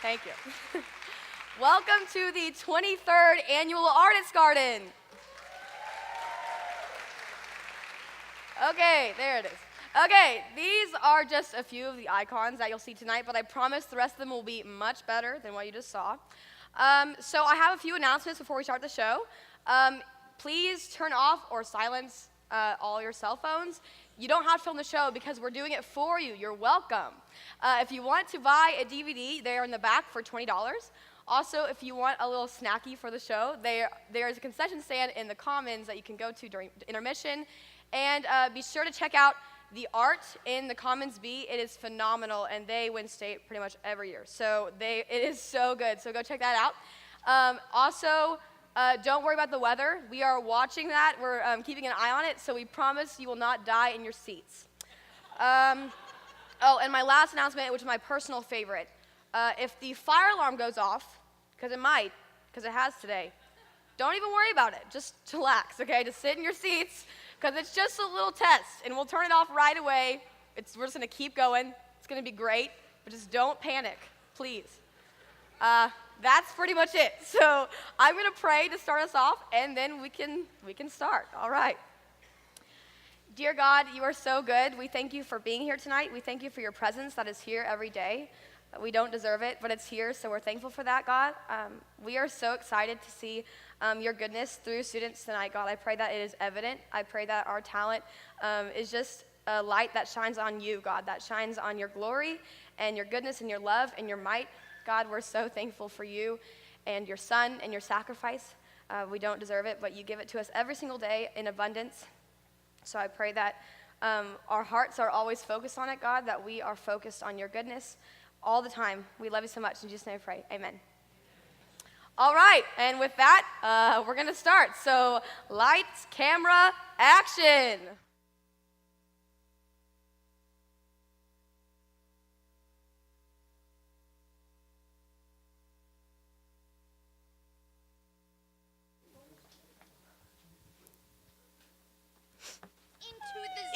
Thank you. Welcome to the 23rd Annual Artist Garden. Okay, there it is. Okay, these are just a few of the icons that you'll see tonight, but I promise the rest of them will be much better than what you just saw. So I have a few announcements before we start the show. Please turn off or silence all your cell phones. You don't have to film the show because we're doing it for you. You're welcome. If you want to buy a DVD, they are in the back for $20. Also, if you want a little snacky for the show, there's a concession stand in the Commons that you can go to during intermission. And be sure to check out the art in the Commons B. It is phenomenal, and they win state pretty much every year. So it is so good. So go check that out. Also, don't worry about the weather. We are watching that. We're keeping an eye on it, so we promise you will not die in your seats. Oh, and my last announcement, which is my personal favorite. If the fire alarm goes off, because it might, because it has today, don't even worry about it. Just relax, okay? Just sit in your seats, because it's just a little test, and we'll turn it off right away. We're just going to keep going. It's going to be great, but just don't panic, please. That's pretty much it. So I'm going to pray to start us off, and then we can start. All right. Dear God, you are so good. We thank you for being here tonight. We thank you for your presence that is here every day. We don't deserve it, but it's here, so we're thankful for that, God. We are so excited to see your goodness through students tonight, God. I pray that it is evident. I pray that our talent is just a light that shines on you, God, that shines on your glory and your goodness and your love and your might. God, we're so thankful for you and your son and your sacrifice. We don't deserve it, but you give it to us every single day in abundance. So I pray that our hearts are always focused on it, God, that we are focused on your goodness all the time. We love you so much. In Jesus' name I pray. Amen. All right, and with that, we're going to start. So lights, camera, action.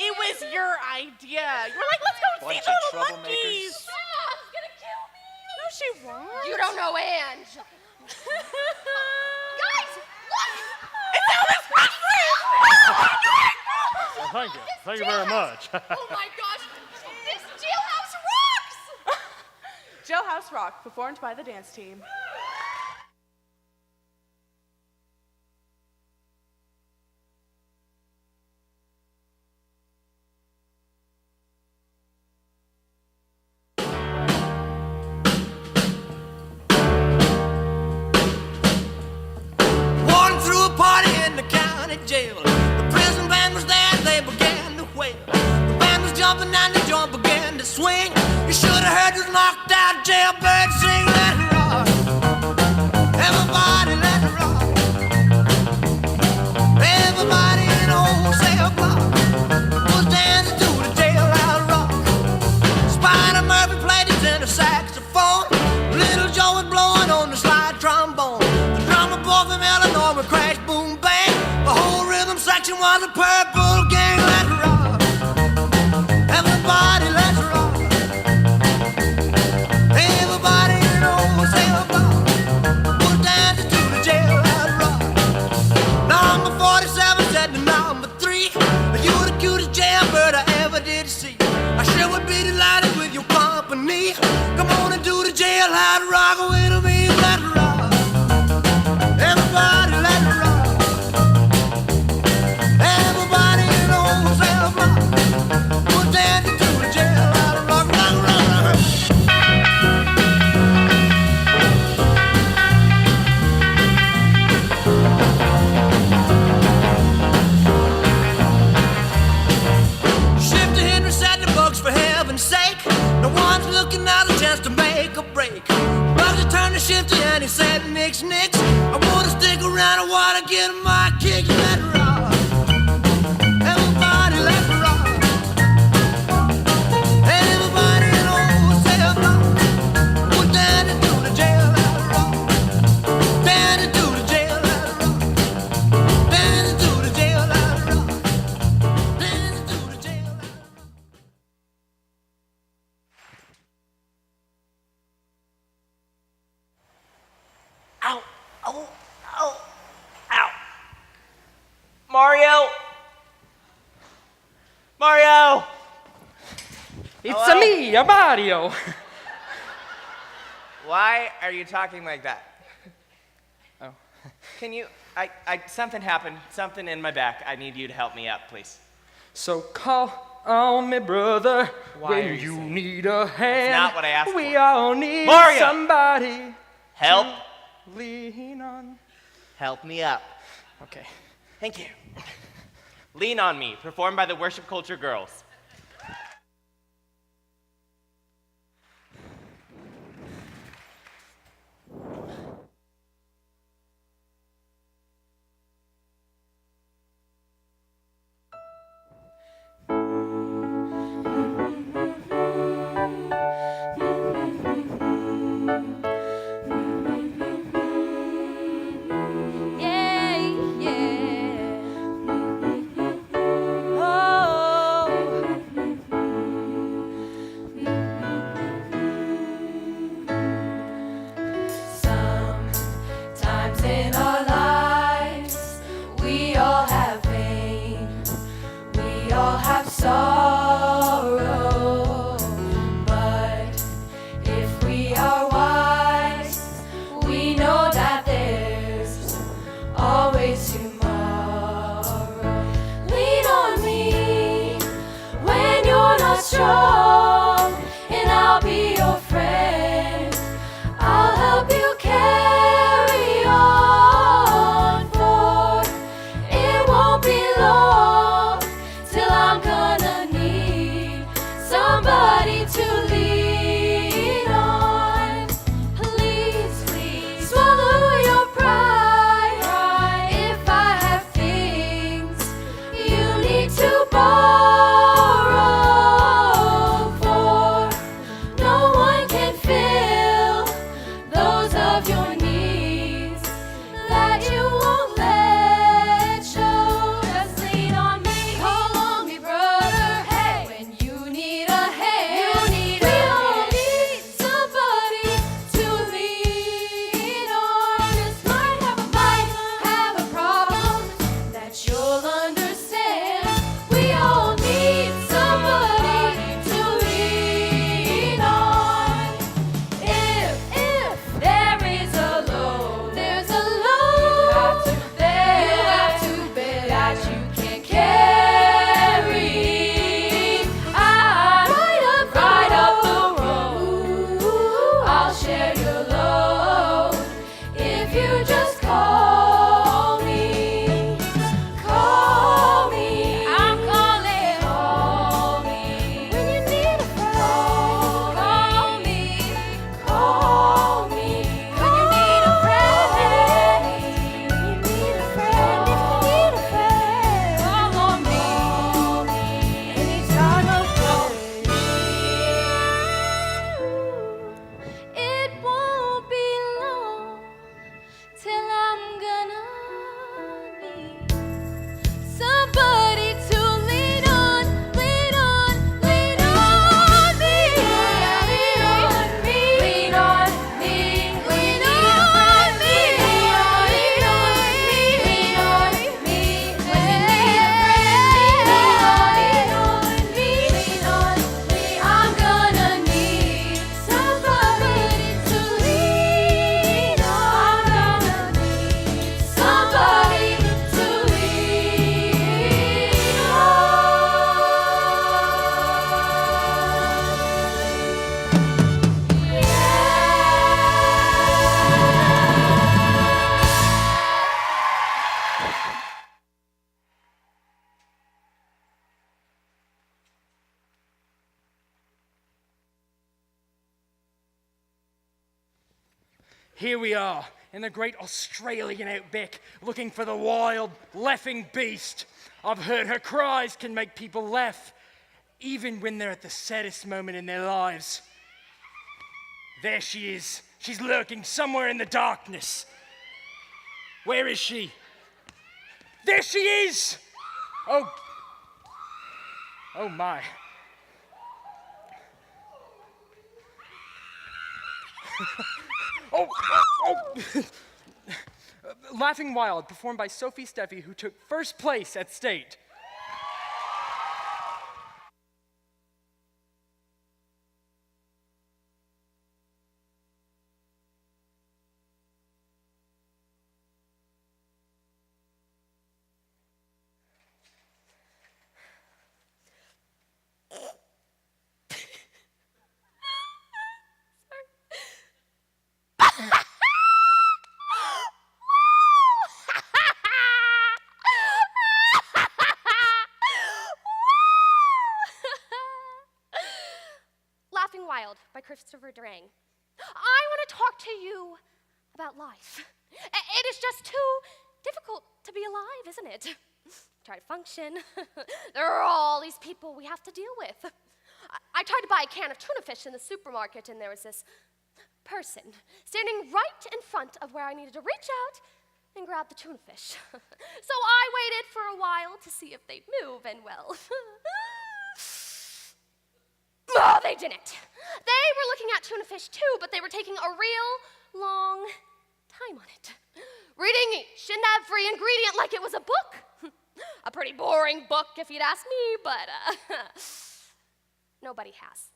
It was your idea. You were like, let's go see the little monkeys. Mom's gonna kill me. No, she won't. You don't know Ange. Guys, look! It's Elvis Presley! Well, thank you. Thank you very much. Oh my gosh, this jailhouse rocks! Jailhouse Rock, performed by the dance team. Jail. The prison band was there, they began to wail. The band was jumping and the joint began to swing. You should have heard this knocked out jailbird sing. Let it rock, everybody let it rock. Everybody in the whole cell block was dancing to the jailhouse rock. Spider Murphy played his tenor saxophone. Little Joe was blowing on the slide trombone. The drummer boy from Illinois would crash, boom, bang. The whole rhythm section was a purple gang. Let's rock, everybody, let's rock. Everybody in the whole cell block was dancing to the jailhouse rock. Number 47 said to number 3, you're the cutest jailbird I ever did see. I sure would be delighted with your company. Come on and do the jailhouse rock with me. Let's rock, everybody, let's rock. Everybody in the whole cell block was dancing to the jailhouse rock, rock, rock, rock. Shifty Henry said the books for heaven's sake. No one's looking out a chance to make a break. Bugsy turned to Shifty and he said, nix, nix. I wanna stick around, I wanna get my kick. Let it rock. Everybody, let's rock. Everybody in the whole cell block was dancing to the jailhouse rock. Dancing to the jailhouse rock. Dancing to the jailhouse rock. Dancing to the jailhouse rock. Oh, oh, ow. Mario! Mario! It's Hello? me, Mario. Why are you talking like that? Oh. Can you, something happened, something in my back. I need you to help me up, please. So call on me, brother, Why are when you you saying need a hand. not what I asked we for. all need Mario! somebody Help. to lean on. Help me up. Okay. Thank you. Lean on Me, performed by the Worship Culture Girls. Yeah, yeah. Oh. Sometimes in our lives, we all have pain, we all have sorrow. But if we are wise, we know that there's always tomorrow. Lean on me when you're not strong, and I'll be your friend. I'll help you carry on, for it won't be long till I'm gonna need somebody to lean on. Please, please swallow your pride. If I have things you need to borrow, for no one can fill those of your needs that you won't let show. Just lean on me, call on me, brother. Hey, when you need a hand, we all need somebody to lean on. Just might have a problem that you'll understand. We all need somebody to lean on. If there is a load, there's a load you have to bear that you can't carry. I'm right up the road. I'll share your load if you just call me. Call me. I'm calling. Call me when you need a friend. Call me. Call me when you need a friend. When you need a friend. If you need a friend, call on me. Any time of day. It won't be long till I'm gonna need somebody to lean on, lean on, lean on me. Lean on me, lean on me, lean on me, lean on me, when you need a friend. Lean on me, I'm gonna need somebody to lean on. I'm gonna need somebody to lean Here we are in the great Australian outback, looking for the wild, laughing beast. I've heard her cries can make people laugh, even when they're at the saddest moment in their lives. There she is. She's lurking somewhere in the darkness. Where is she? There she is! Oh. Oh my. Oh. Laughing Wild, performed by Sophie Steffi, who took first place at state. Laughing Wild by Christopher Durang. I want to talk to you about life. It is just too difficult to be alive, isn't it? Try to function. There are all these people we have to deal with. I tried to buy a can of tuna fish in the supermarket, and there was this person standing right in front of where I needed to reach out and grab the tuna fish. So I waited for a while to see if they'd move, and well, oh, they didn't. They were looking at tuna fish too, but they were taking a real long time on it, reading each and every ingredient like it was a book. A pretty boring book if you'd ask me, but nobody has.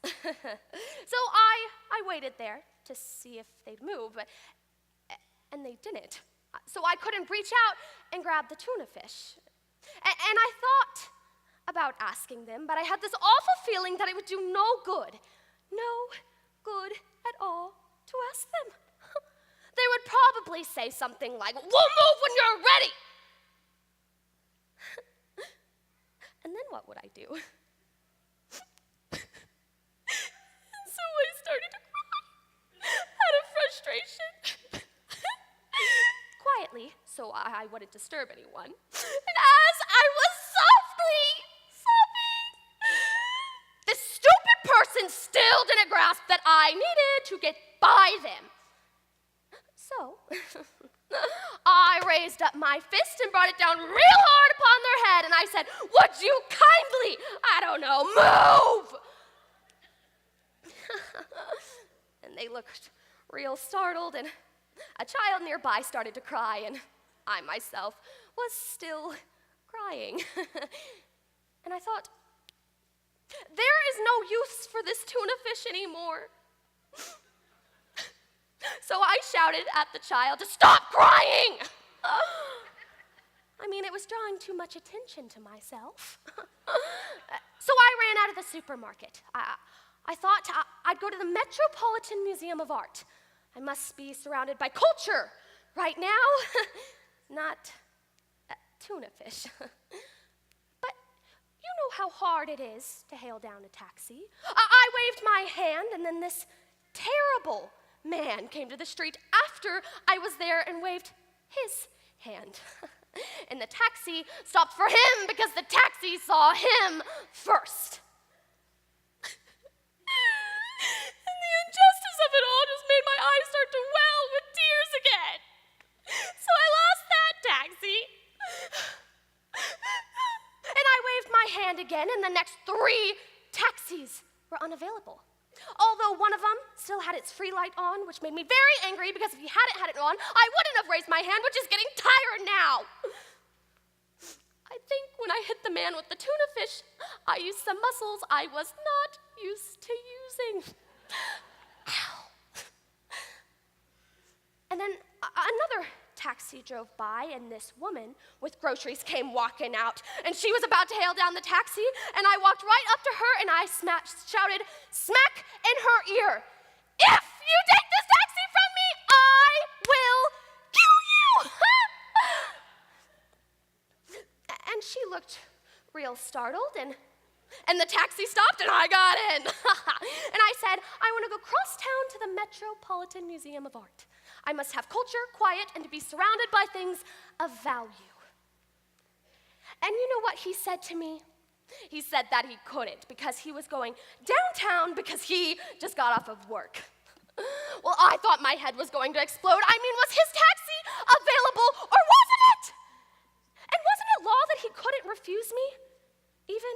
So I waited there to see if they'd move, and they didn't. So I couldn't reach out and grab the tuna fish. And I thought about asking them, but I had this awful feeling that it would do no good at all to ask them. They would probably say something like, "We'll move when you're ready." And then what would I do? So I started to cry out of frustration. Quietly, so I wouldn't disturb anyone. And as I was softly sobbing, this stupid person still didn't grasp that I needed to get by them. So I raised up my fist and brought it down real hard upon their head, and I said, "Would you kindly, move?" And they looked real startled, and a child nearby started to cry, and I myself was still crying. And I thought, there is no use for this tuna fish anymore. So I shouted at the child to stop crying. I mean, it was drawing too much attention to myself. So I ran out of the supermarket. I thought I'd go to the Metropolitan Museum of Art. I must be surrounded by culture right now, not tuna fish. But you know how hard it is to hail down a taxi. I waved my hand, and then this terrible man came to the street after I was there and waved his hand. And the taxi stopped for him because the taxi saw him first. And the injustice of it all just made my eyes start to well with tears again. So I lost that taxi. And I waved my hand again, and the next 3 taxis were unavailable. Although one of them still had its free light on, which made me very angry because if he hadn't had it on, I wouldn't have raised my hand, which is getting tired now. I think when I hit the man with the tuna fish, I used some muscles I was not used to using. Ow. And then another taxi drove by, and this woman with groceries came walking out, and she was about to hail down the taxi, and I walked right up to her, and I shouted smack in her ear, "If you take this taxi from me, I will kill you!" And she looked real startled, and the taxi stopped, and I got in. And I said, "I want to go cross town to the Metropolitan Museum of Art. I must have culture, quiet, and to be surrounded by things of value." And you know what he said to me? He said that he couldn't because he was going downtown because he just got off of work. Well, I thought my head was going to explode. I mean, was his taxi available or wasn't it? And wasn't it law that he couldn't refuse me, even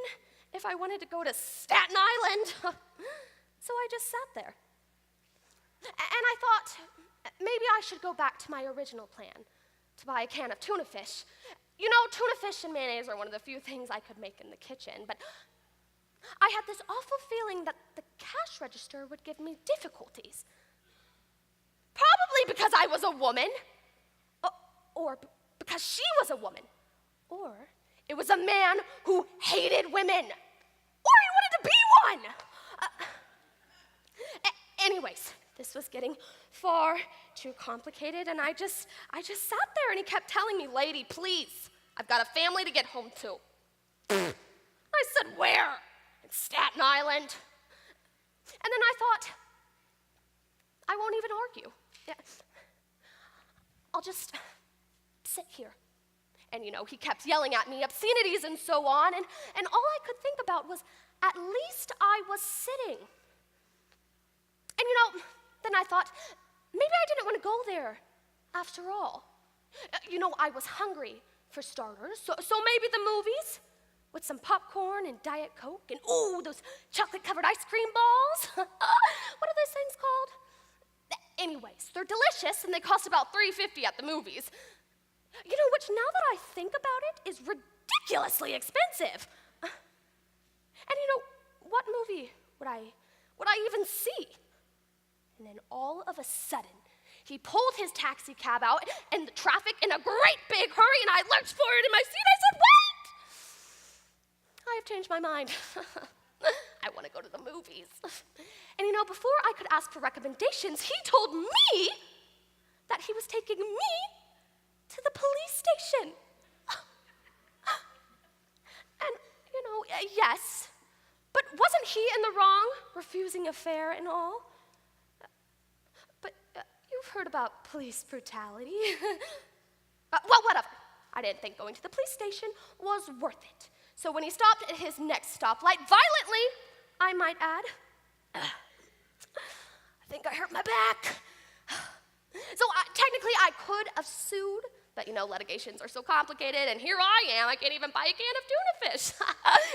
if I wanted to go to Staten Island? So I just sat there. And I thought, maybe I should go back to my original plan. to buy a can of tuna fish. You know, tuna fish and mayonnaise are one of the few things I could make in the kitchen, but I had this awful feeling that the cash register would give me difficulties. Probably because I was a woman, or because she was a woman, or it was a man who hated women, or he wanted to be one. Anyways, this was getting far too complicated, and I just sat there, and he kept telling me, "Lady, please, I've got a family to get home to." I said, "Where?" "In Staten Island." And then I thought, I won't even argue. I'll just sit here. And you know, he kept yelling at me obscenities and so on, and all I could think about was, at least I was sitting. And you know, then I thought, maybe I didn't want to go there after all. You know, I was hungry for starters, so maybe the movies with some popcorn and Diet Coke and ooh, those chocolate-covered ice cream balls. What are those things called? Anyways, they're delicious and they cost about $3.50 at the movies. You know, which now that I think about it is ridiculously expensive. And you know, what movie would I even see? And then all of a sudden, he pulled his taxi cab out in the traffic in a great big hurry, and I lurched forward in my seat. I said, "Wait! I have changed my mind. I want to go to the movies." And you know, before I could ask for recommendations, he told me that he was taking me to the police station. And, you know, yes, but wasn't he in the wrong, refusing a fare and all? But you've heard about police brutality. Well, whatever. I didn't think going to the police station was worth it. So when he stopped at his next stoplight, violently, I might add, I think I hurt my back. So technically I could have sued, but you know, litigations are so complicated, and here I am, I can't even buy a can of tuna fish.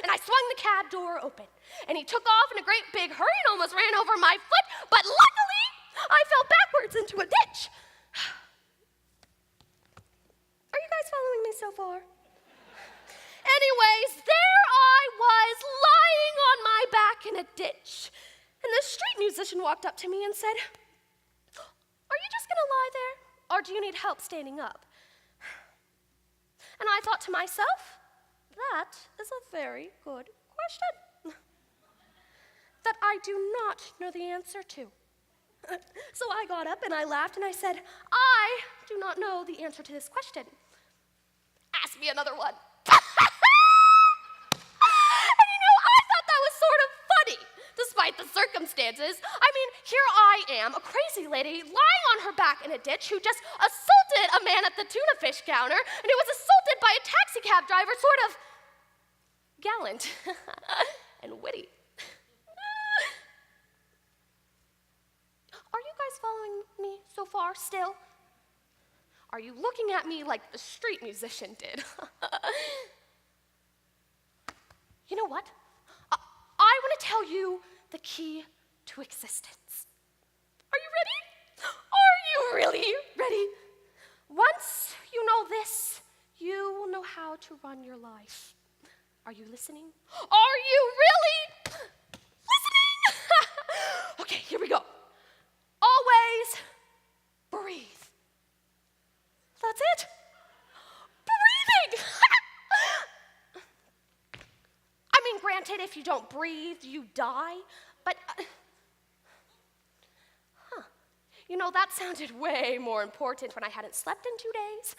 And I swung the cab door open, and he took off in a great big hurry and almost ran over my foot, but luckily, I fell backwards into a ditch. Are you guys following me so far? Anyways, there I was, lying on my back in a ditch, and the street musician walked up to me and said, "Are you just gonna lie there, or do you need help standing up?" And I thought to myself, that is a very good question that I do not know the answer to. So I got up and I laughed and I said, "I do not know the answer to this question. Ask me another one." And you know, I thought that was sort of funny, despite the circumstances. I mean, here I am, a crazy lady lying on her back in a ditch who just assaulted a man at the tuna fish counter, and who was assaulted by a taxi cab driver, sort of gallant and witty. Are you guys following me so far still? Are you looking at me like the street musician did? You know what? I want to tell you the key to existence. Are you ready? Are you really ready? Once you know this, you will know how to run your life. Are you listening? Are you really listening? Okay, here we go. Always breathe. That's it. Breathing. I mean, granted, if you don't breathe, you die, but, you know, that sounded way more important when I hadn't slept in 2 days.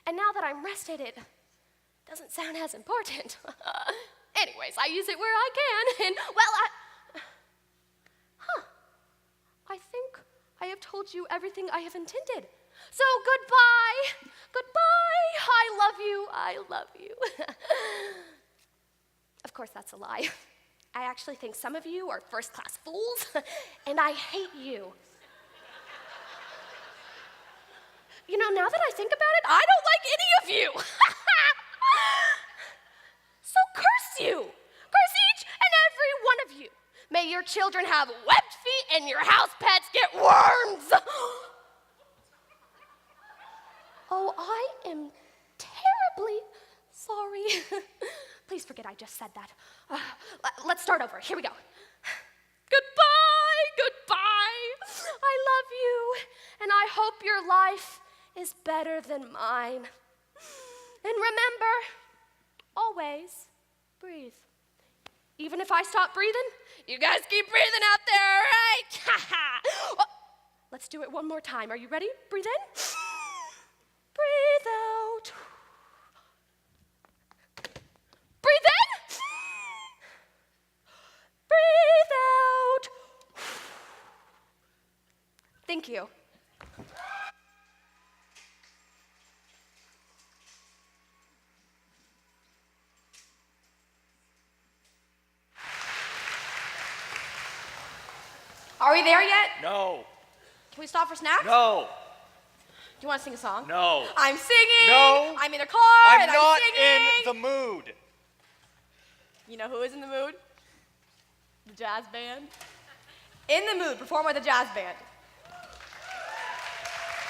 And now that I'm rested, it doesn't sound as important. Anyways, I use it where I can, and, well, I think I have told you everything I have intended. So goodbye, goodbye, I love you, I love you. Of course, that's a lie. I actually think some of you are first-class fools, and I hate you. You know, now that I think about it, I don't like any of you. So curse you. Curse each and every one of you. May your children have webbed feet and your house pets get worms. Oh, just said that. Let's start over. Here we go. Goodbye, goodbye. I love you, and I hope your life is better than mine. And remember, always breathe. Even if I stop breathing, you guys keep breathing out there, right? Let's do it one more time. Are you ready? Breathe in. Breathe out. Breathe in. Breathe out. Thank you. Are we there yet? No. Can we stop for snacks? No. Do you want to sing a song? No. I'm singing. No. I'm in a car I'm and not I'm singing. in the mood. You know who is in the mood? The jazz band. In the mood, perform with the jazz band.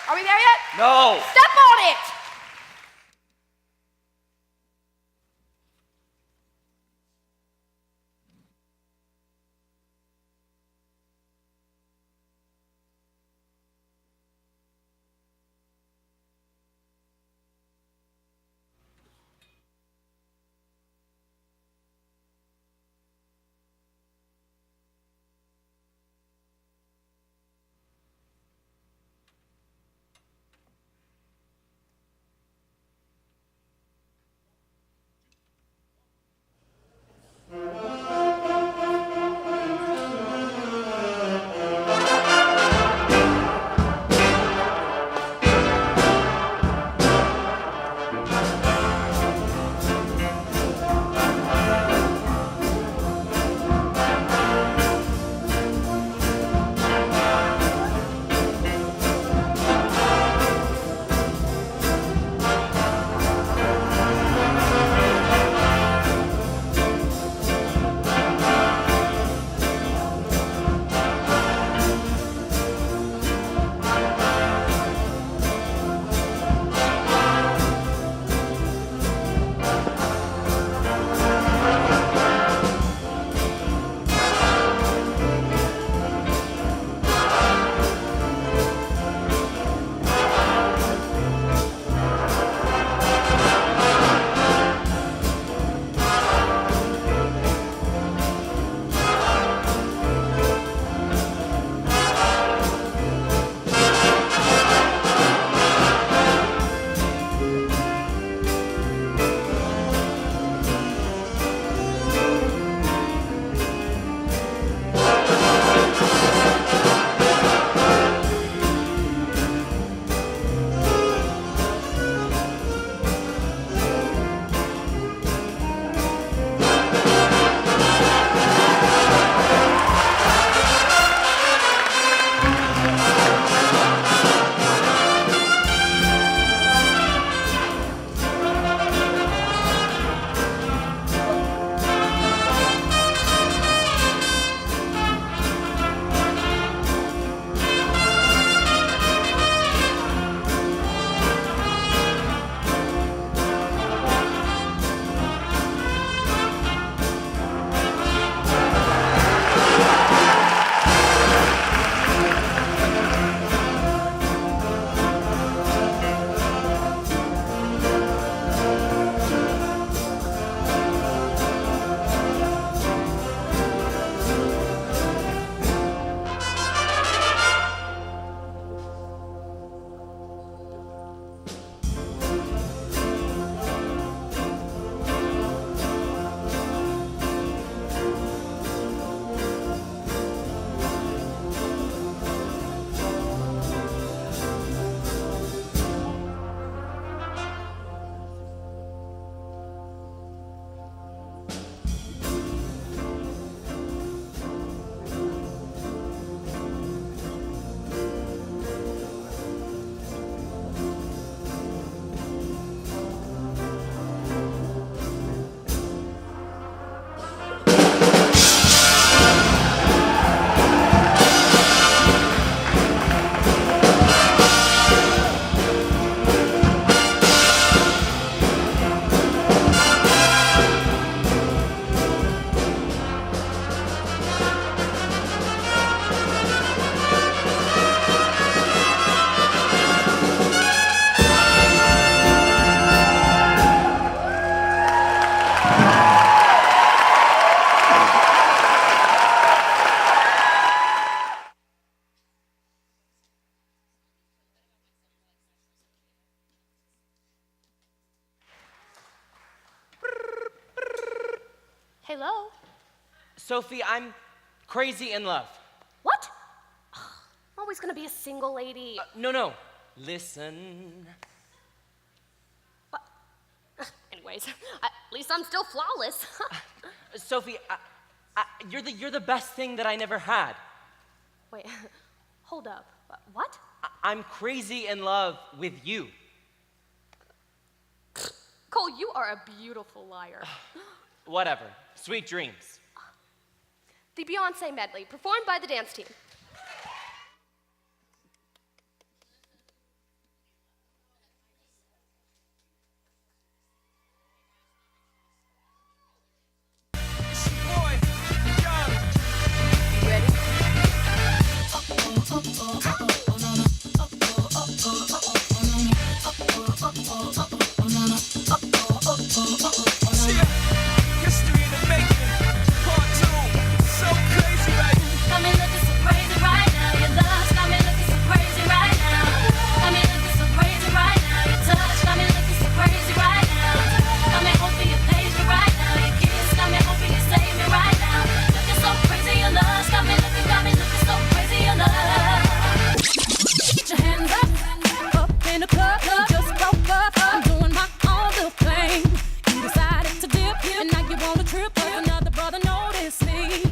Are we there yet? No. Step on it! Hello? Sophie, I'm crazy in love. What? I'm always gonna be a single lady. No. Listen. Anyways, at least I'm still flawless. Sophie, you're the best thing that I never had. Wait, hold up. What? I'm crazy in love with you. Cole, you are a beautiful liar. Whatever. Sweet dreams. The Beyonce medley, performed by the dance team. History in the making. Part 2. So crazy, right? Got me looking so crazy right now. Your love's got me looking so crazy right now. Got me looking so crazy right now. Your touch got me looking so crazy right now. Got me hoping you page me right now. Your kiss got me hoping you save me right now. Looking so crazy, your love's got me looking so crazy, your love. Get your hands up in the club. Just broke up. I'm doing my own little thing. You decided to dip, and now you want to trip. 'Cause another brother noticed me.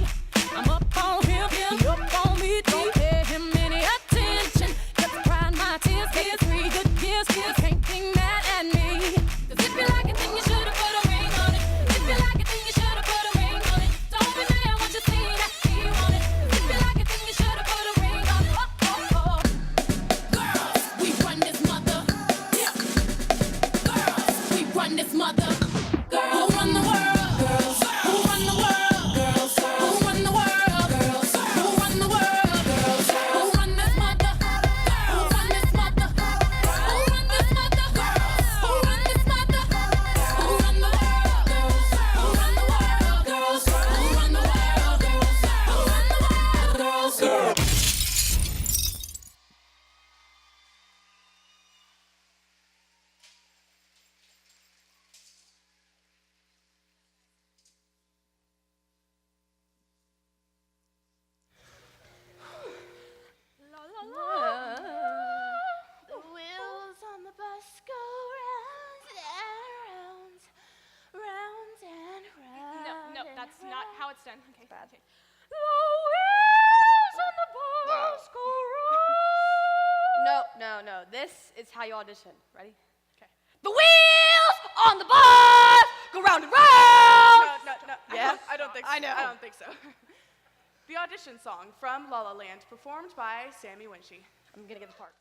I'm up on him, he up on me. Don't pay him any attention. Just crying my tears, kids, 3 good years. You can't be mad at me. 'Cause if you like it, then you should've put a ring on it. If you like it, then you should've put a ring on it. Don't be mad when you see that he want it. If you like it, then you should've put a ring on it. Oh. Girls, we run this mother. Yeah. Girls, we run this mother. Girls, who run the world? Girls, who run the world? Girls, who run the world? Girls, who run the world? Girls, who run this mother? Who run this mother? Who run this mother? Who run this mother? Who run the world? Girls, who run the world? Girls, who run the world? Girls, who run the world? Girls. The wheels on the bus go round and round and round. No, that's not how it's done. Okay. Bad. Okay. The wheels on the bus go round. No. This is how you audition. Ready? Okay. The wheels on the bus go round and round. No. Yeah? I don't think so. I know. I don't think so. The audition song from La La Land, performed by Sammy Winchie. I'm gonna get the part.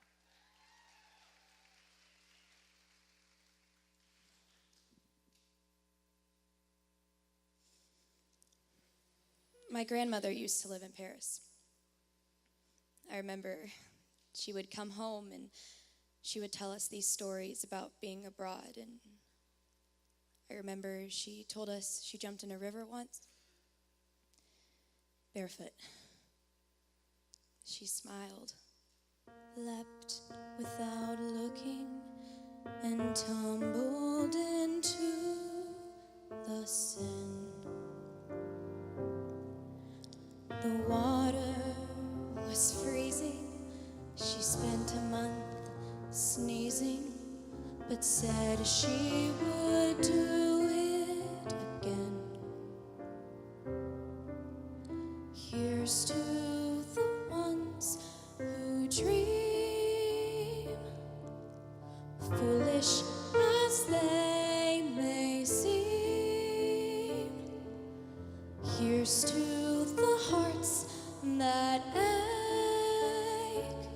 My grandmother used to live in Paris. I remember she would come home and she would tell us these stories about being abroad. And I remember she told us she jumped in a river once, barefoot. She smiled, leapt without looking, and tumbled into the Seine. The water was freezing. She spent a month sneezing, but said she would do it again. Here's to the ones who dream, foolish as they may seem. Here's to the hearts that ache.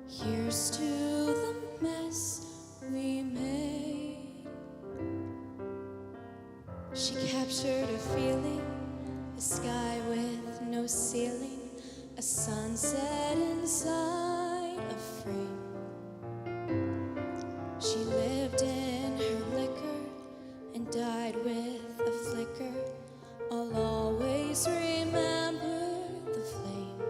Here's to the mess we made. She captured a feeling, a sky with no ceiling, a sunset inside a frame. She lived in her liquor and died with a flicker. I'll always remember the flame.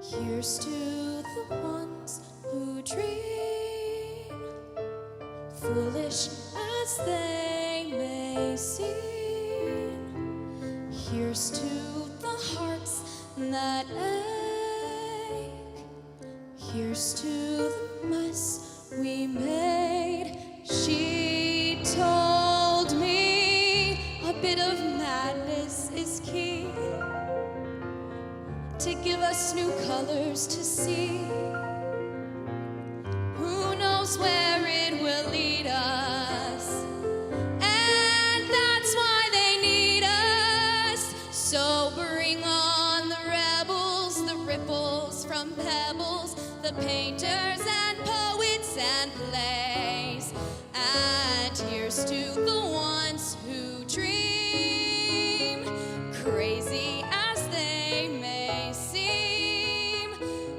Here's to the ones who dream, foolish as they may seem. Here's to the hearts that ache. Here's to the mess we made. She told me a bit of madness is key to give us new colors to see. Who knows where it will lead us? And that's why they need us. So bring on the rebels, the ripples from pebbles, the painters and poets and plays. And here's to the ones who dream, crazy as they may seem.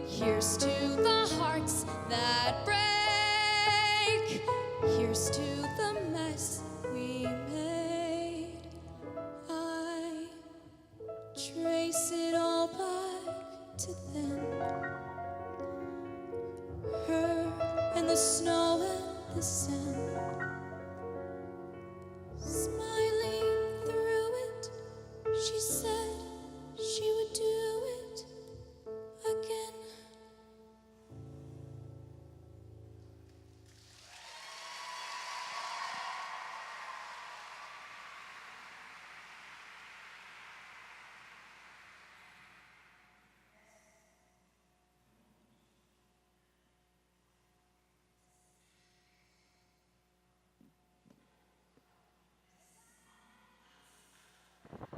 Here's to the hearts that break. Here's to the mess we made. I trace it all back to then. Her and the snow and the sand. Smiling through it, she said she would do it again.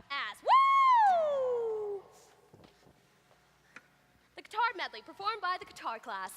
As woo! The guitar medley performed by the guitar class.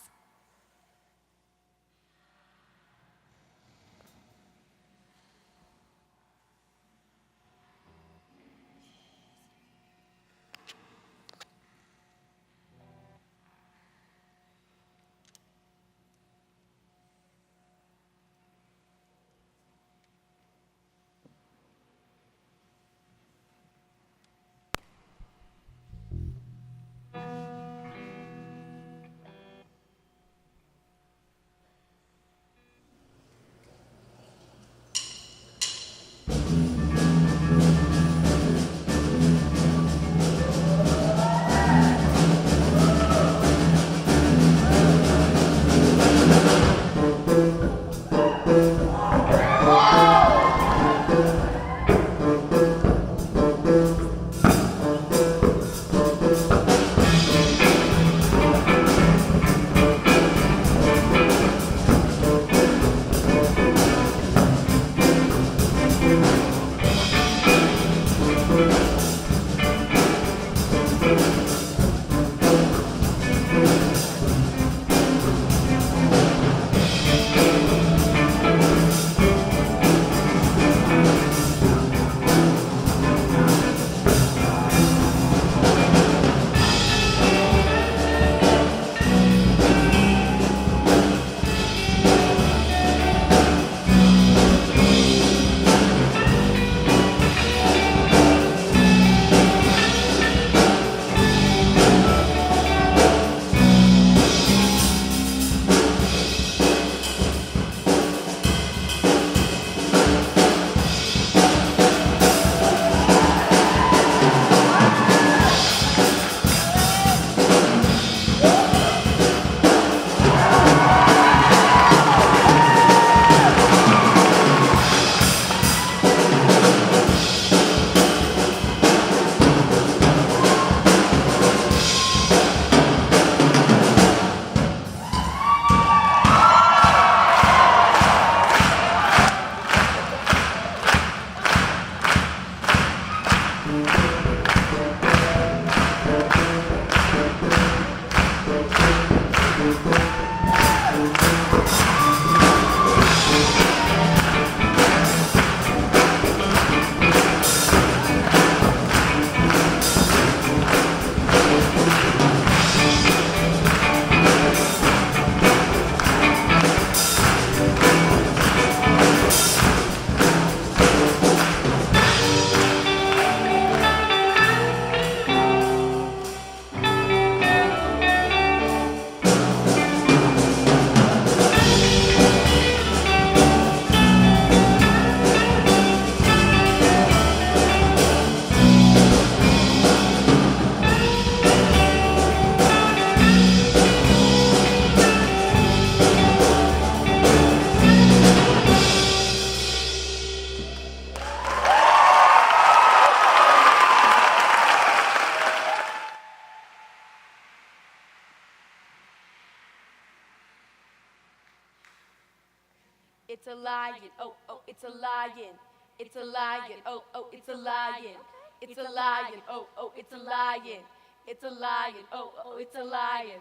It's a lion. Oh, oh, it's a lion. It's a lion. Oh, oh, it's a lion. It's a lion. Oh, oh, it's a lion. It's a lion. Oh, oh, it's a lion.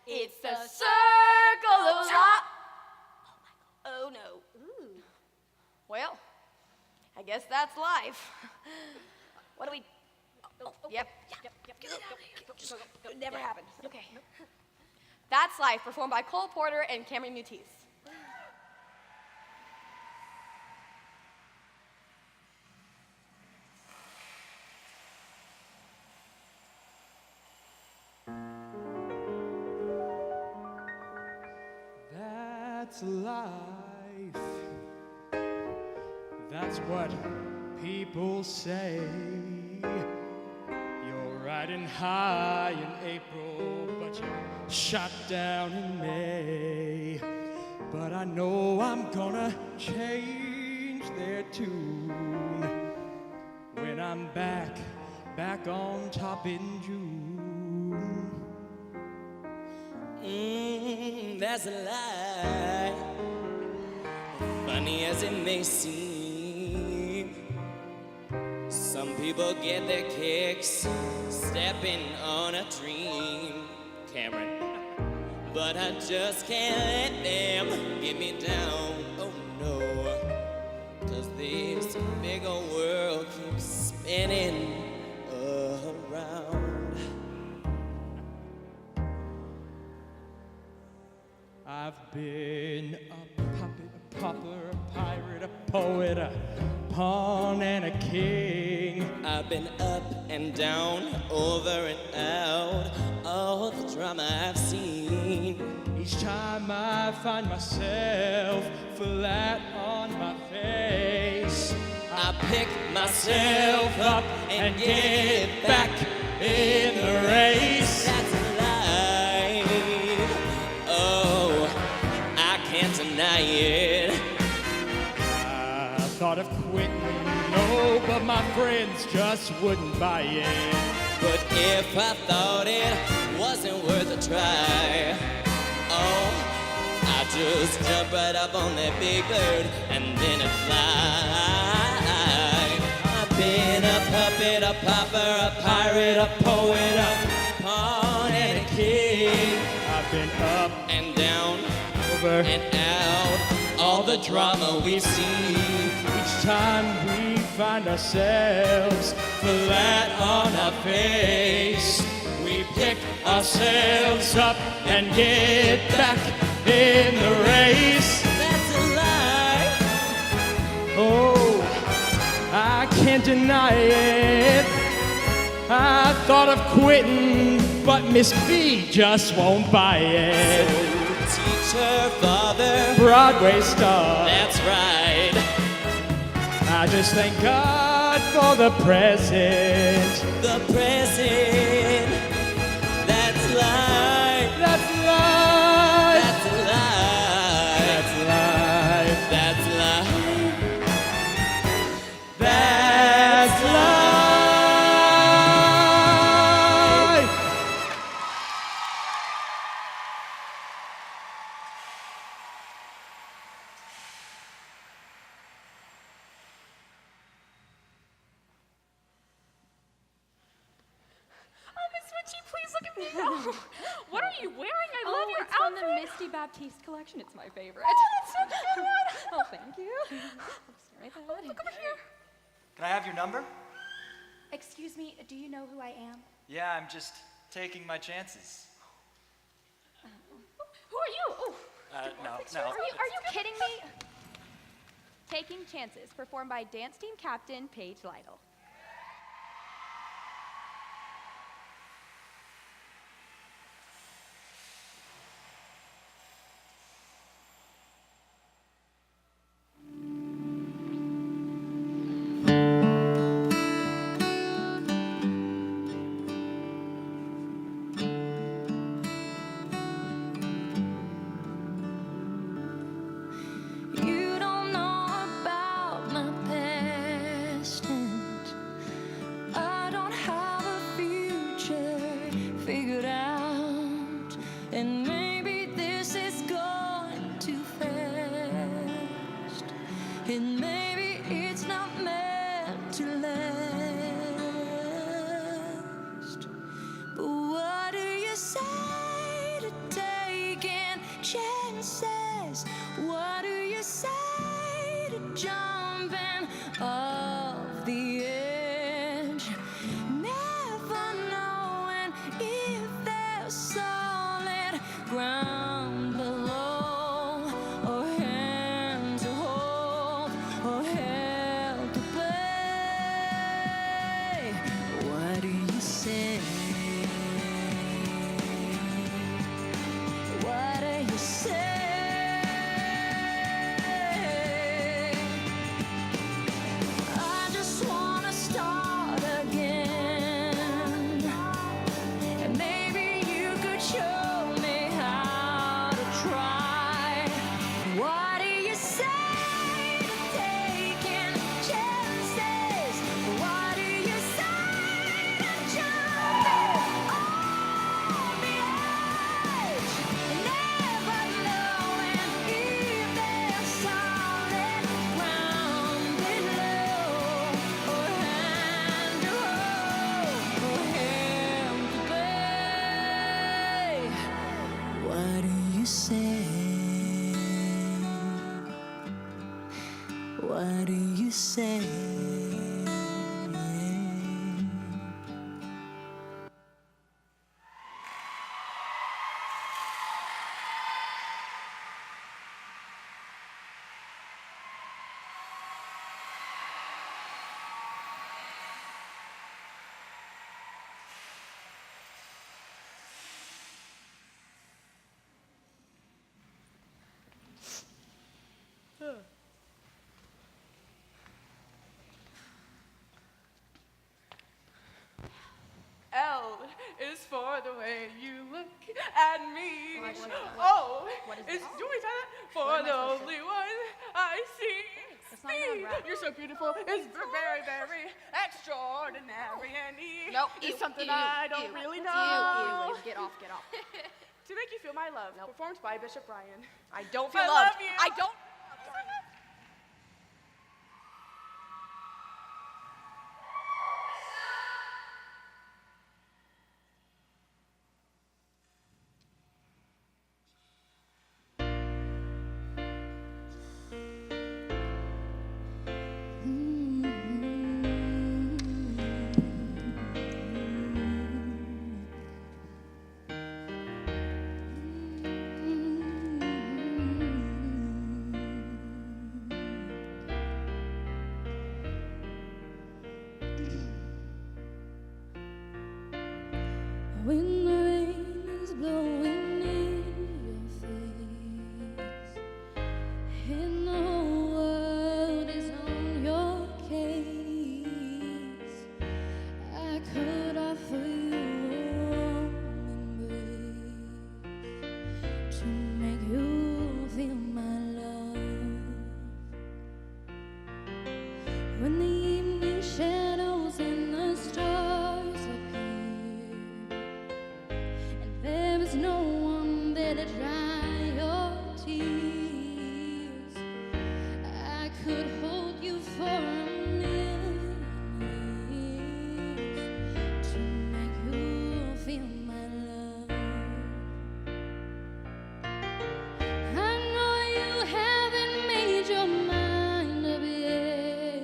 It's a circle of life. Oh no. Ooh. Well, I guess that's life. What do we? Yep. It never happened. Okay. That's Life, performed by Cole Porter and Cameron Mutis. That's life. That's what people say. You're riding high in April, but you're shot down in May. But I know I'm gonna change their tune when I'm back on top in June. That's a lie. Funny as it may seem, some people get their kicks stepping on a dream, Cameron. But I just can't let them get me down, oh no. 'Cause this big old world keeps spinning around. I've been a puppet, a pauper, a pirate, a poet, a pawn, and a king. I've been up and down, over and out, all the drama I've seen. Each time I find myself flat on my face, I pick myself up and get back in the race. That's life. Oh, I can't deny it. I thought of quitting, no, but my friends just wouldn't buy it. But if I thought it wasn't worth a try, oh, I just jump right up on that big bird and then it fly. I've been a puppet, a pauper, a pirate, a poet, a pawn, and a king. I've been up and down, over and out, all the drama we've seen. Each time we find ourselves flat on our face, we pick ourselves up and get back in the race. That's a lie. Oh, I can't deny it. I thought of quitting, but Miss B just won't buy it. So teacher, father, Broadway star. That's right. I just thank God for the present. The present. That's life. That's life. That's life. That's life. That's life. That's life. Please look at me. No. What are you wearing? I love your it's outfit. from the Misty Baptiste collection. It's my favorite. Oh, that's such a good one. Oh, thank you. Right there. Look over here. Can I have your number? Excuse me, do you know who I am? Yeah, I'm just taking my chances. Who are you? Oh. No. Are you kidding me? Taking Chances, performed by dance team captain Paige Lytle. You don't know about my past, and I don't have a future figured out, and maybe this is going too fast. then maybe it's not meant to last. But what do you say to taking chances? What do you say to jumping off the edge? Never knowing if there's solid ground below, or hand to hold, or help to play. What do you say? What do you say? I just wanna start again, and maybe you could show me how to try. What do you say to taking chances? What do you say to jumping on the edge? Never knowing if there's solid ground below, or hand to hold, or hand to play. What do you say? What do you say? L is for the way you look at me. O is, do we say that? For the only one I see. You're so beautiful. It's very, very extraordinary. And E is something I don't really know. Get off, get off. To make you feel my love, performed by Bishop Brian. I don't feel I loved. love you. I don't. When the rain is blowing in your face, and the whole world is on your case, I could offer you a warm embrace to make you feel my love. When the evening shadows and the stars appear, there is no one there to dry your tears, I could hold you for a million years to make you feel my love. I know you haven't made your mind up yet,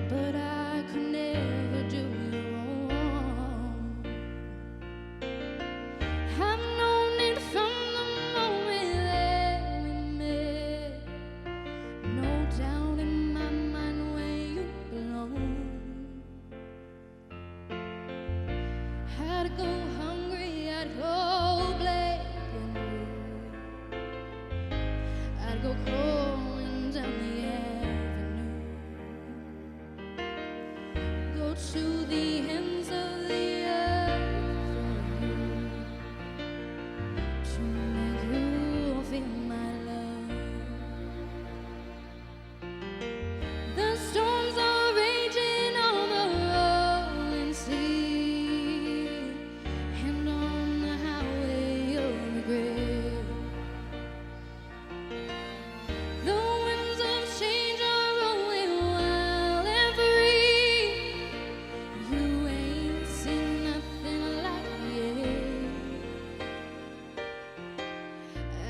but I could never do you wrong. I've known it from the moment that we met. No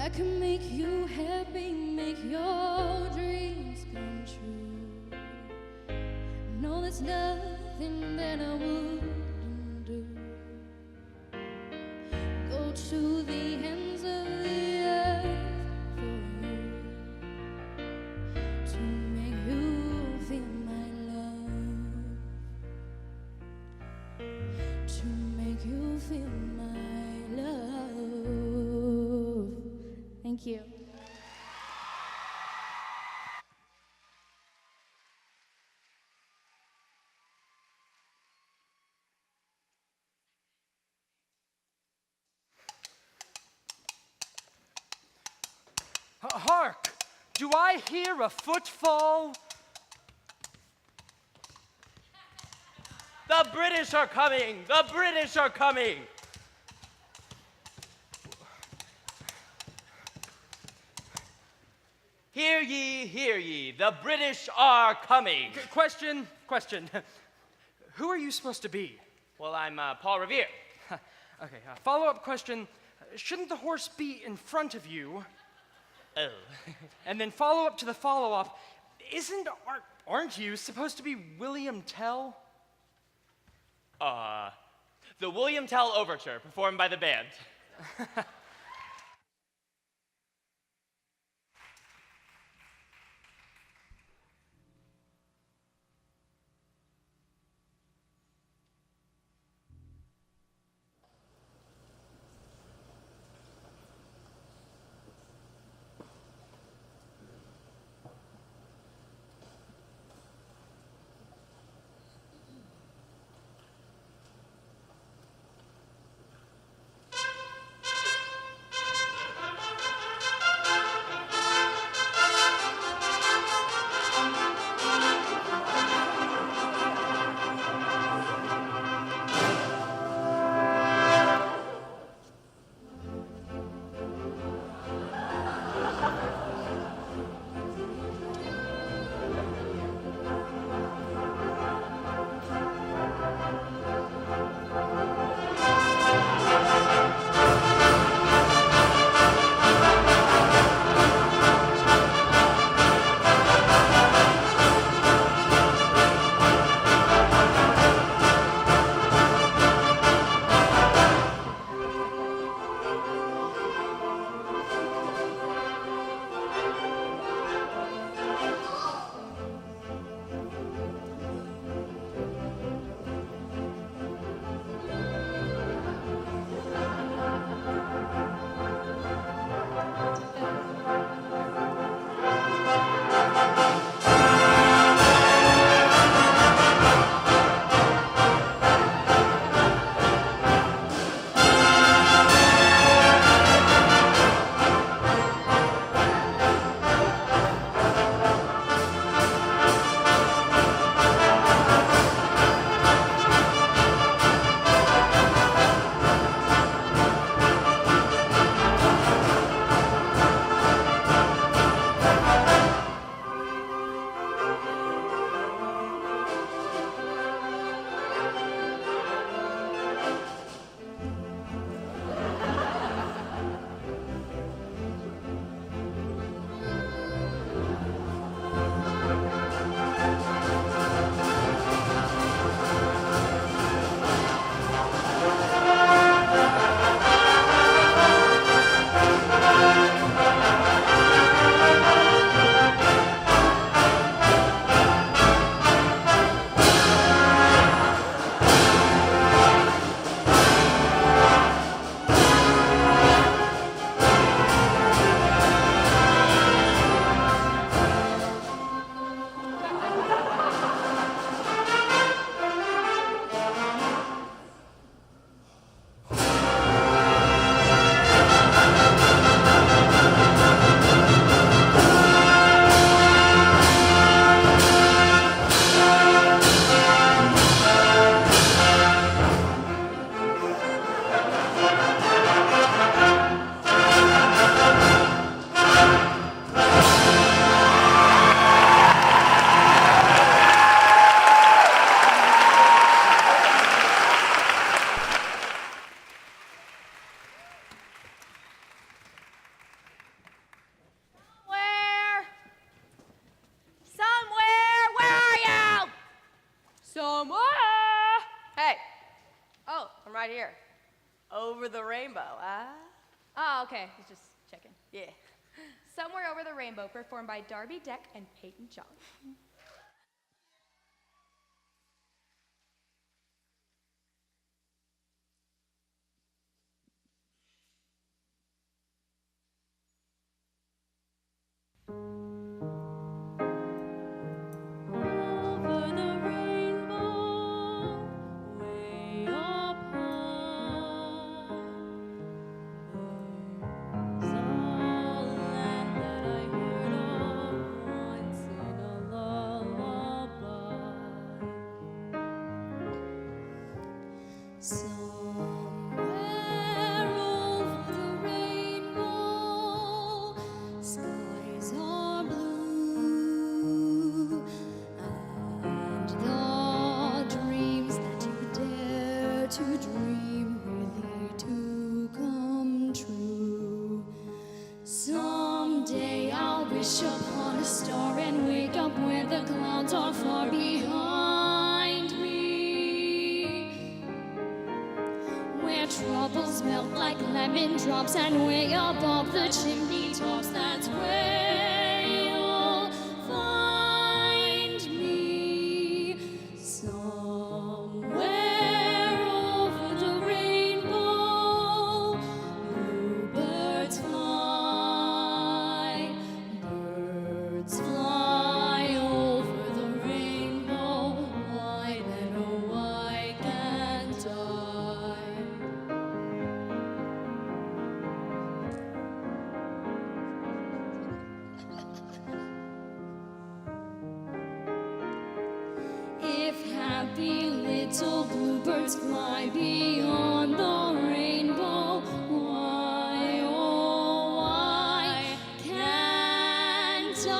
I can make you happy, make your dreams come true. No, there's nothing that I wouldn't do. Go to the ends of the earth for you, to make you feel my love, to make you feel my love. Thank you. Hark! Do I hear a footfall? The British are coming! The British are coming! Hear ye, the British are coming. Question. Who are you supposed to be? Well, I'm Paul Revere. Okay, follow-up question. Shouldn't the horse be in front of you? Oh. And then follow-up to the follow-up. Aren't you supposed to be William Tell? The William Tell Overture, performed by the band. Over the rainbow, ah? Oh, okay. I was just checking. Yeah. Somewhere Over the Rainbow, performed by Darby Deck and Peyton Chung. Over the rainbow, way up high, there's a land that I heard of once in a lullaby. Somewhere over the rainbow, skies are blue, and the dreams that you dare to dream really do come true. Someday I'll wish upon a star and wake up where the clouds are far behind me, where troubles melt like lemon drops, and way above the chimney tops, that's where you'll find me. Somewhere over the rainbow, bluebirds fly, birds fly over the rainbow, white and white can't I? If happy little bluebirds fly beyond the rainbow, why, oh, why can't I?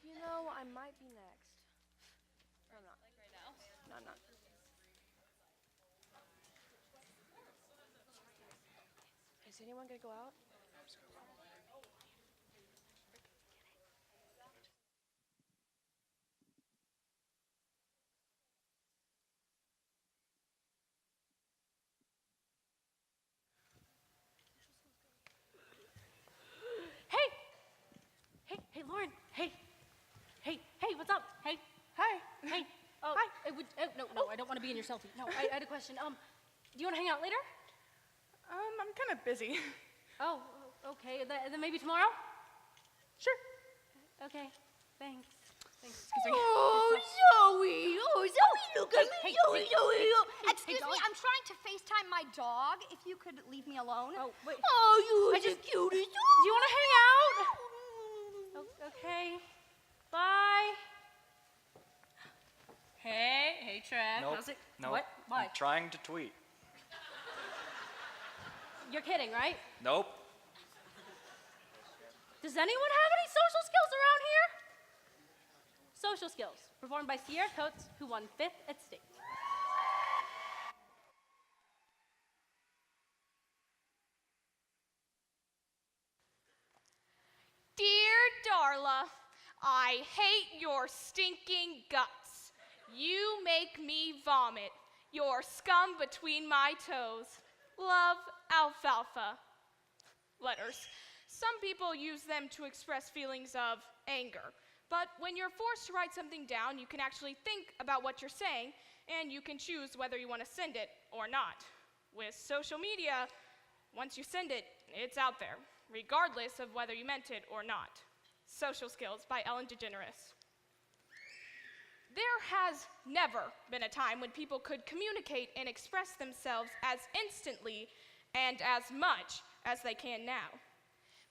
You know, I might be next. Or I'm not. Like right now? No, I'm not. Is anyone gonna go out? Hey! Hey, Lauren. Hey, what's up? Hey, Hi. hey. Oh, Hi. No, I don't want to be in your selfie. No, I had a question. Do you want to hang out later? I'm kind of busy. Oh, okay. Then maybe tomorrow? Sure. Okay, thanks. Excuse Zoe! Oh, Zoe, look at me! Hey, Zoe, hey, Zoe, hey, Zoe. hey, Excuse me, Dolly. I'm trying to FaceTime my dog. If you could leave me alone. Oh, wait. Oh, you I are the just- cutest. Do you want to hang out? Okay. Bye. Hey, Trev. Nope. How's it? Nope. What? Why? I'm trying to tweet. You're kidding, right? Nope. Does anyone have any social skills around here? Social skills, performed by Sierra Coates, who won 5th at state. Dear Darla, I hate your stinking guts. You make me vomit. Your scum between my toes. Love, Alfalfa. Letters. Some people use them to express feelings of anger. But when you're forced to write something down, you can actually think about what you're saying, and you can choose whether you want to send it or not. With social media, once you send it, it's out there, regardless of whether you meant it or not. Social Skills by Ellen DeGeneres. There has never been a time when people could communicate and express themselves as instantly and as much as they can now.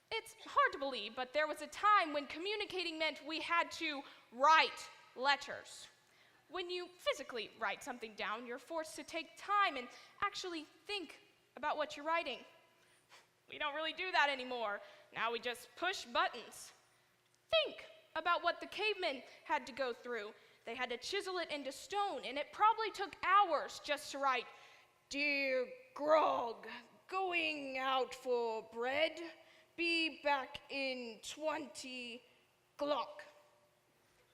It's hard to believe, but there was a time when communicating meant we had to write letters. When you physically write something down, you're forced to take time and actually think about what you're writing. We don't really do that anymore. Now we just push buttons. Think about what the cavemen had to go through. They had to chisel it into stone, and it probably took hours just to write, "Dear Grog, going out out for bread. Be back in 20 o'clock.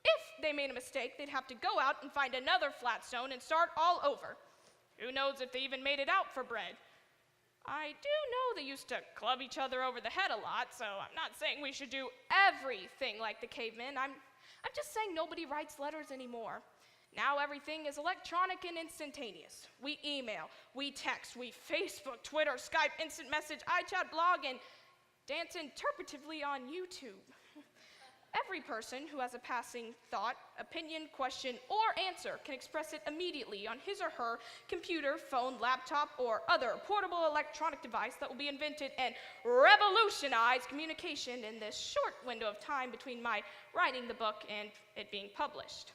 If they made a mistake, they'd have to go out and find another flat stone and start all over. Who knows if they even made it out for bread? I do know they used to club each other over the head a lot, so I'm not saying we should do everything like the cavemen. I'm just saying nobody writes letters anymore. Now everything is electronic and instantaneous. We email, we text, we Facebook, Twitter, Skype, instant message, iChat, blog, and dance interpretively on YouTube. Every person who has a passing thought, opinion, question, or answer can express it immediately on his or her computer, phone, laptop, or other portable electronic device that will be invented and revolutionize communication in this short window of time between my writing the book and it being published.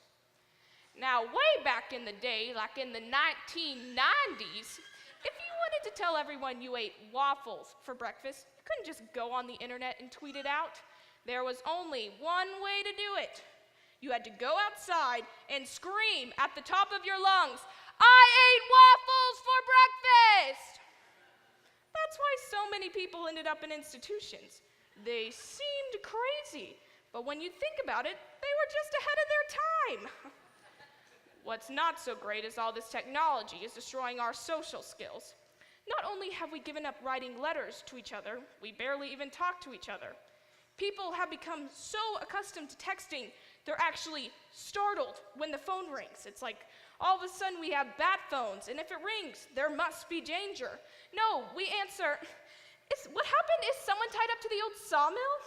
Now, way back in the day, like in the 1990s, if you wanted to tell everyone you ate waffles for breakfast, you couldn't just go on the internet and tweet it out. There was only one way to do it. You had to go outside and scream at the top of your lungs, "I ate waffles for breakfast!" That's why so many people ended up in institutions. They seemed crazy, but when you think about it, they were just ahead of their time. What's not so great is all this technology is destroying our social skills. Not only have we given up writing letters to each other, we barely even talk to each other. People have become so accustomed to texting, they're actually startled when the phone rings. It's like all of a sudden we have bat phones, and if it rings, there must be danger. No, we answer, what happened? Is someone tied up to the old sawmill?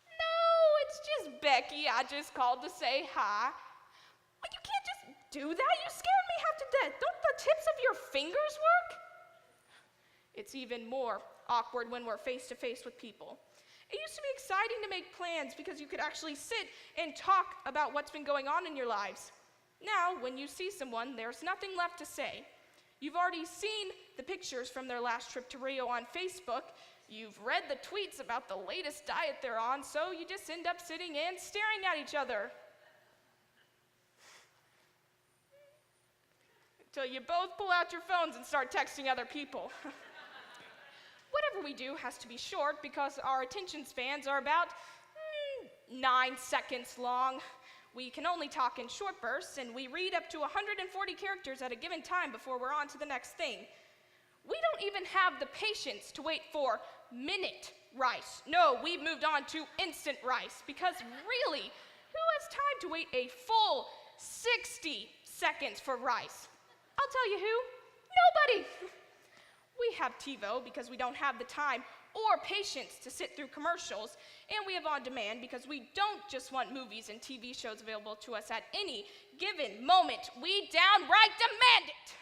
No, it's just Becky. I just called to say hi. Well, you can't just do that. You scared me half to death. Don't the tips of your fingers work? It's even more awkward when we're face to face with people. It used to be exciting to make plans because you could actually sit and talk about what's been going on in your lives. Now, when you see someone, there's nothing left to say. You've already seen the pictures from their last trip to Rio on Facebook. You've read the tweets about the latest diet they're on, so you just end up sitting and staring at each other. Until you both pull out your phones and start texting other people. Whatever we do has to be short because our attention spans are about 9 seconds long. We can only talk in short bursts, and we read up to 140 characters at a given time before we're on to the next thing. We don't even have the patience to wait for minute rice. No, we've moved on to instant rice because really, who has time to wait a full 60 seconds for rice? I'll tell you who. Nobody. We have TiVo because we don't have the time or patience to sit through commercials, and we have On Demand because we don't just want movies and TV shows available to us at any given moment. We downright demand it.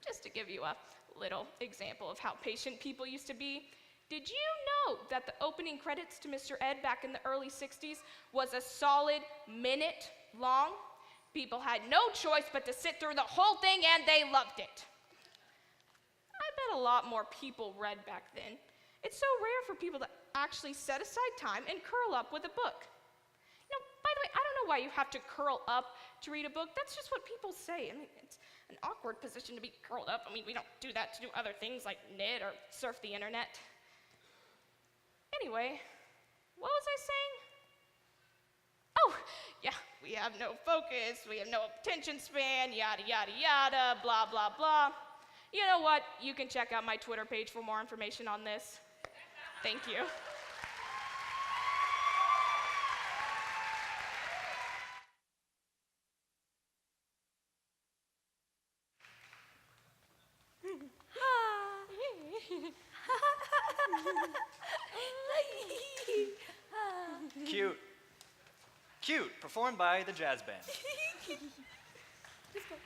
Just to give you a little example of how patient people used to be, did you know that the opening credits to Mr. Ed back in the early 60s was a solid minute long? People had no choice but to sit through the whole thing, and they loved it. I bet a lot more people read back then. It's so rare for people to actually set aside time and curl up with a book. You know, by the way, I don't know why you have to curl up to read a book. That's just what people say. I mean, it's an awkward position to be curled up. I mean, we don't do that to do other things like knit or surf the internet. Anyway, what was I saying? Oh, yeah, we have no focus, we have no attention span, yada, yada, yada, blah, blah, blah. You know what? You can check out my Twitter page for more information on this. Thank you. Cute. Cute, performed by the jazz band. Let's go.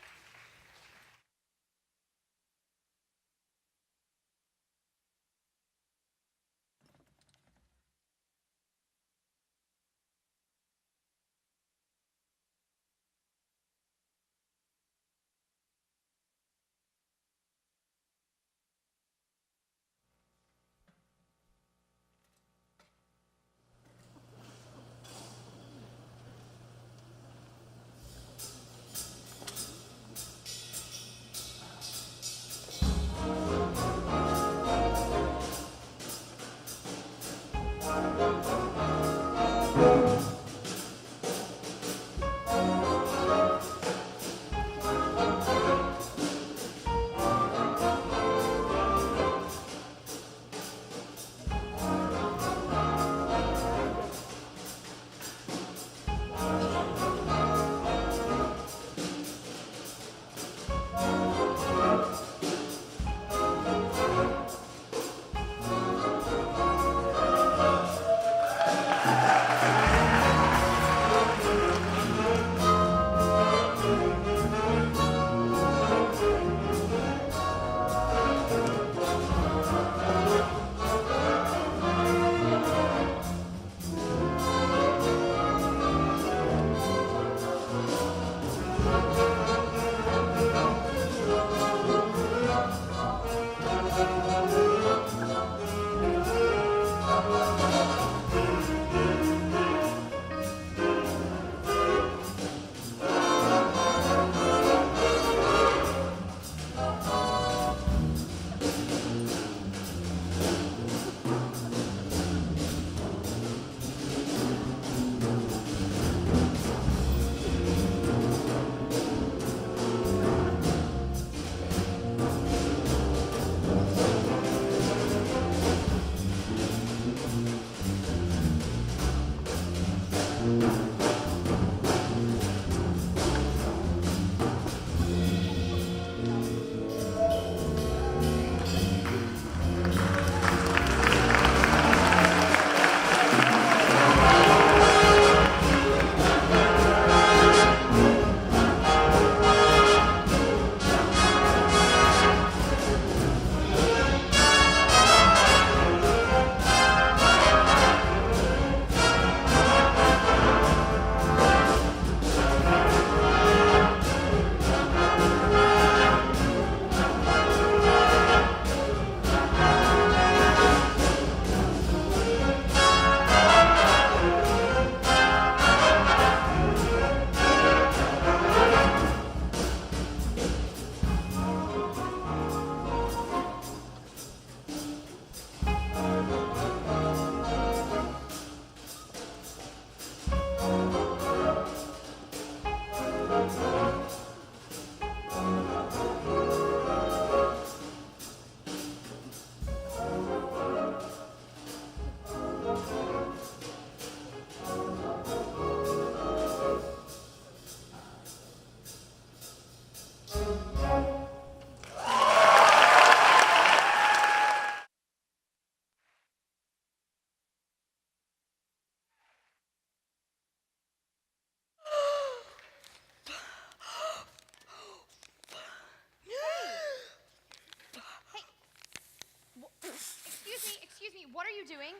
Excuse me, what are you doing?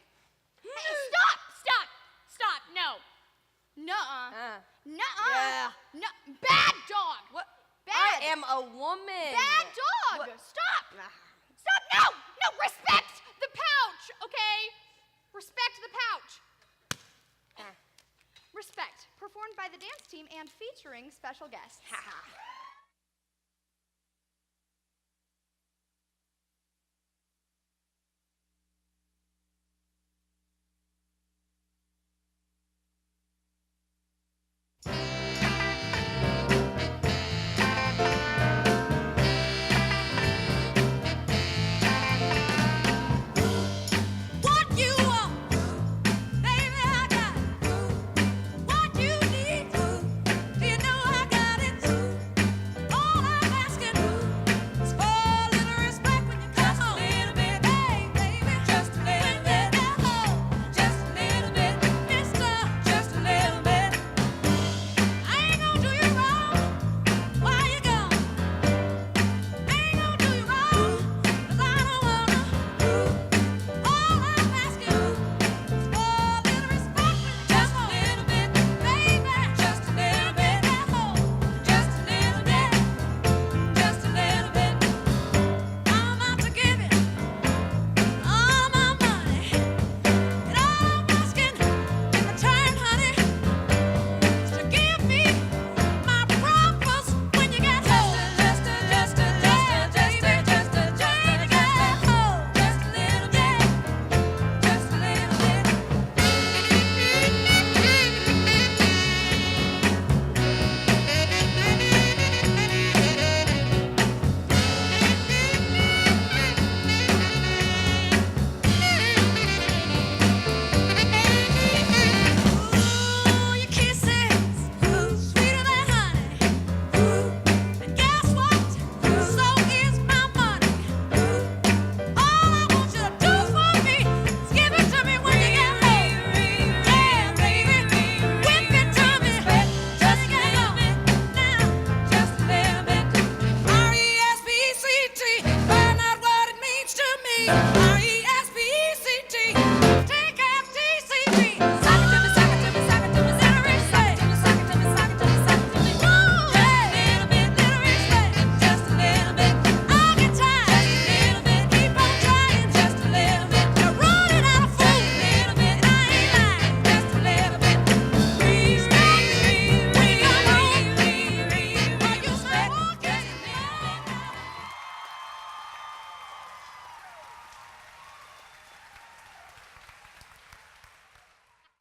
Hey, stop, no. Nuh-uh. Nuh-uh. Yeah. No, bad dog. What? Bad. I am a woman. Bad dog. What? Stop. Stop, no, respect the pouch, okay? Respect the pouch. Respect, performed by the dance team and featuring special guests.